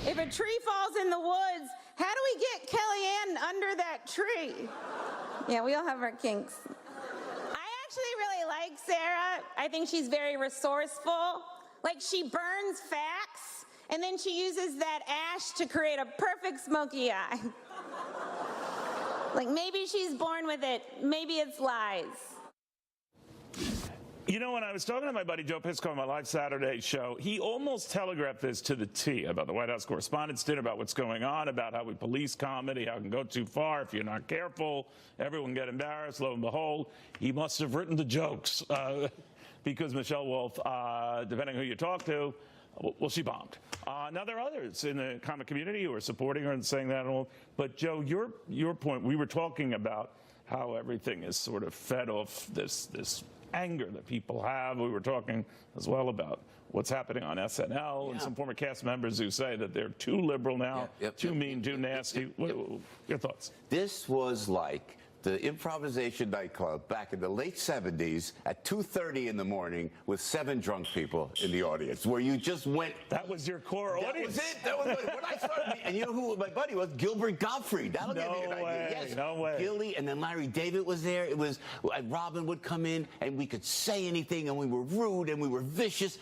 If a tree falls in the woods, how do we get Kellyanne under that tree? Yeah, we all have our kinks. I actually really like Sarah. I think she's very resourceful. Like, she burns facts, and then she uses that ash to create a perfect smoky eye. Like, maybe she's born with it. Maybe it's lies. You know, when I was talking to my buddy Joe Piscopo on my live Saturday show, he almost telegraphed this to the T about the White House Correspondents' Dinner, about what's going on, about how we police comedy, how it can go too far if you're not careful. Everyone get embarrassed. Lo and behold, he must have written the jokes because Michelle Wolf, depending on who you talk to, well, she bombed. Now, there are others in the comic community who are supporting her and saying that and all. But, Joe, your point, we were talking about how everything is sort of fed off this anger that people have. We were talking as well about what's happening on SNL and some former cast members who say that they're too liberal now, too mean, too nasty. Your thoughts? This was like the improvisation nightclub back in the late 70s at 2:30 in the morning with 7 drunk people in the audience, where you just went. That was your core audience. That was it. That was when I started. And you know who my buddy was? Gilbert Gottfried. That'll give you an idea. Yes, no way. Gilly, and then Larry David was there. It was Robin would come in, and we could say anything, and we were rude, and we were vicious.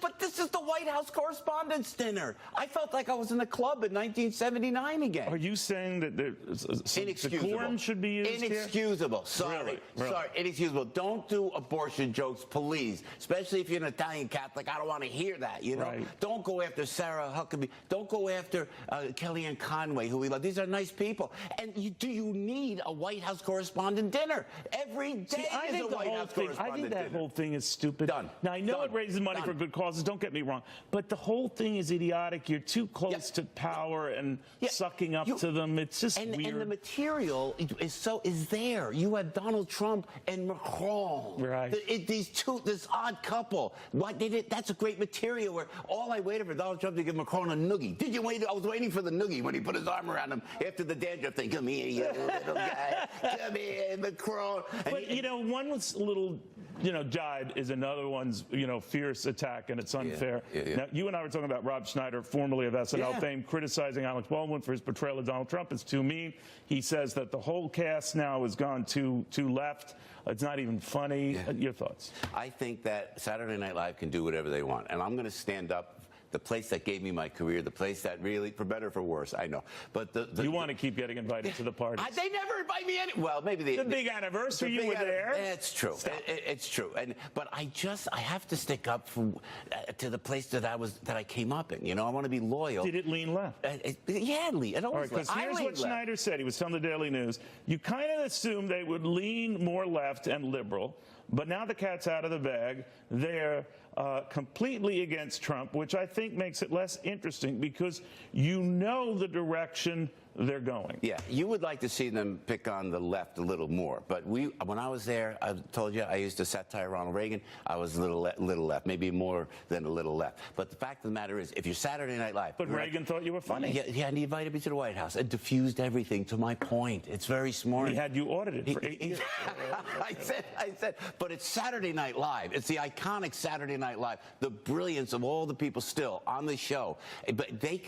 But this is the White House Correspondents' Dinner. I felt like I was in the club in 1979 again. Are you saying that decorum should be used inexcusable? Sorry. Really? Sorry. Inexcusable. Don't do abortion jokes, please. Especially if you're an Italian Catholic. I don't want to hear that, you know? Right. Don't go after Sarah Huckabee. Don't go after Kellyanne Conway, who we love. These are nice people. And do you need a White House Correspondent Dinner? Every day is a White House Correspondent Dinner. I think that whole thing is stupid. Done. Now, I know it raises money for good causes. Don't get me wrong. But the whole thing is idiotic. You're too close to power and sucking up to them. It's just weird. And the material is there. You had Donald Trump and Macron. Right. This odd couple. What they did? That's a great material. Where all I waited for Donald Trump to give Macron a noogie. Did you wait? I was waiting for the noogie when he put his arm around him after the dandruff thing. Come here, you little guy. Come here, Macron. But you know, one was a little, jibe is another one's, fierce attack, and it's unfair. Now, you and I were talking about Rob Schneider, formerly of SNL fame, criticizing Alex Baldwin for his portrayal of Donald Trump as too mean. He says that the whole cast now has gone too left. It's not even funny. Your thoughts? I think that Saturday Night Live can do whatever they want, and I'm going to stand up. The place that gave me my career, the place that really, for better or for worse, I know. But you want to keep getting invited to the parties. They never invite me any. Well, maybe the big anniversary you were there. It's true. It's true. But I have to stick up to the place that I came up in. I want to be loyal. Did it lean left? Yeah, it always. All right, because here's what Schneider said. He was telling the Daily News. You kind of assumed they would lean more left and liberal, but now the cat's out of the bag. They're completely against Trump, which I think makes it less interesting because the direction they're going. Yeah, you would like to see them pick on the left a little more. But when I was there, I told you I used to satire Ronald Reagan. I was a little left, maybe more than a little left. But the fact of the matter is, if you're Saturday Night Live. But Reagan thought you were funny. Yeah, and he invited me to the White House and diffused everything to my point. It's very smart. He had you audited for 8 years. I said, but it's Saturday Night Live. It's the iconic Saturday Night Live. The brilliance of all the people still on the show. But they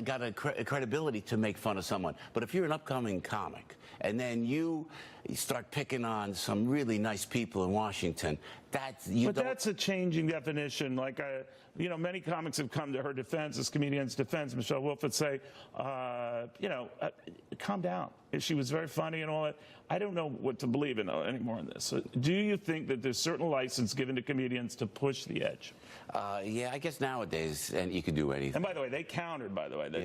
got a credibility to make fun of someone. But if you're an upcoming comic and then you start picking on some really nice people in Washington, that's a changing definition. Like many comics have come to her defense, this comedian's defense. Michelle Wolf would say, calm down. She was very funny and all that. I don't know what to believe in anymore in this. Do you think that there's certain license given to comedians to push the edge? Yeah, I guess nowadays, and you can do anything. And by the way, they countered,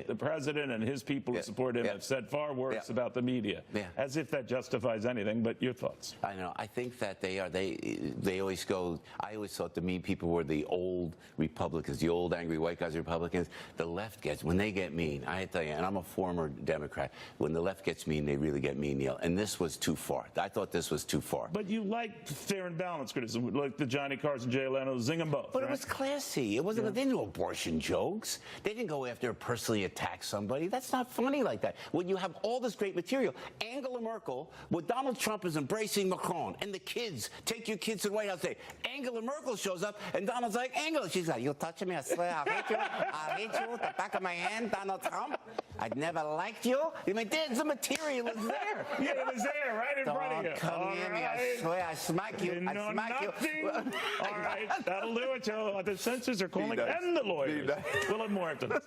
the president and his people who support him have said far worse about the media, as if that justifies anything. But your thoughts? I know. I think that they always go. I always thought the mean people were the old Republicans, the old angry white guys, Republicans. The left when they get mean, I tell you, and I'm a former Democrat, when the left gets mean, they really get mean, Neil. And this was too far. I thought this was too far. But you liked fair and balanced criticism, like the Johnny Carson, Jay Leno, zing them both. But it was classy. It wasn't. They didn't do abortion jokes. They didn't go after personally attack somebody. That's not funny like that. When you have all this great material, Angela Merkel, with Donald Trump is embracing Macron, and the kids, take your kids to the White House. Thursday, Angela Merkel shows up, and Donald's like, Angela. She's like, you touch me, I swear I'll hit you. I'll hit you with the back of my hand, Donald Trump. I'd never liked you. I mean, there's the material is there. Yeah, it was there, right in front of you. Don't come near me, I swear, I smack you. I know smack nothing. you. All right, that'll do it, Joe. The censors are calling, and the lawyers. We'll have more after this.